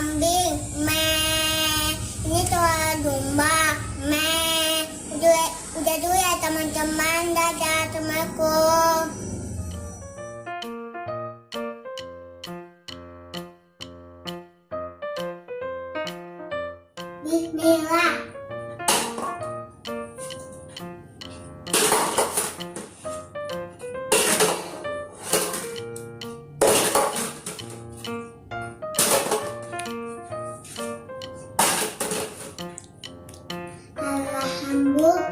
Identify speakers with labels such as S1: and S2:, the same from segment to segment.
S1: kambing, meh. Ini suara domba, meh. Udah dulu ya teman-teman, dadah, assalamualaikum. Bismillah. Alhamdulillah.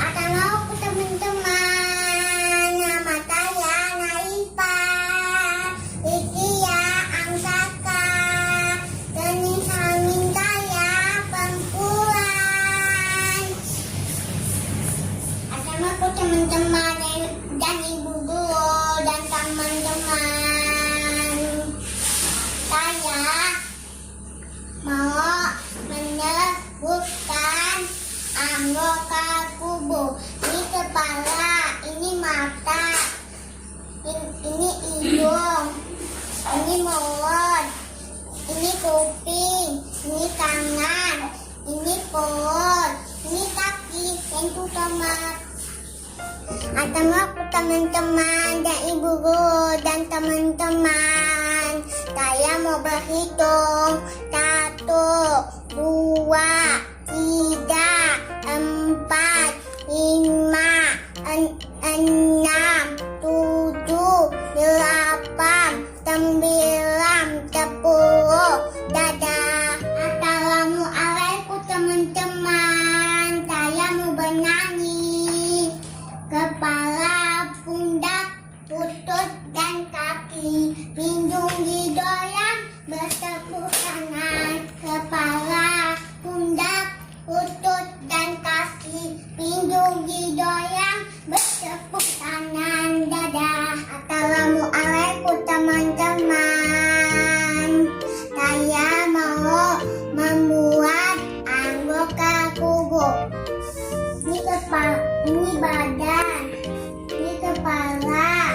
S1: Assalamualaikum teman-teman. Nama saya Naifa. Iki ya Angsaka. Ini samin saya perempuan. Assalamualaikum teman-teman dan ibu guru dan teman-teman. Saya mau menyebutkan anggota tubuh. Ini kepala, ini mata, ini hidung, ini mulut, ini kuping, ini tangan, ini perut, ini kaki, yang tomat. Assalamualaikum teman-teman dan ibu guru dan teman-teman. Saya mau berhitung 1, 2, 3, 4, 5, 6, 7, 8, 9, 10. Dadah. Assalamualaikum teman-teman. Saya mau bernyanyi. Kepala, pundak, lutut dan kaki, hidung digoyang bertepuk tangan. Kepala, pundak, lutut dan kaki, hidung digoyang bertepuk tangan. Dadah. Assalamualaikum teman-teman. Saya mau membuat anggota tubuh. Ini kepala, ini badan, ini kepala,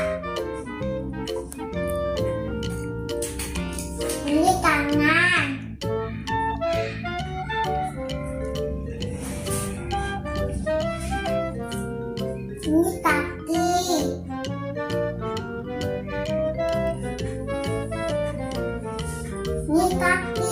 S1: ini tangan, ini kaki, ini kaki.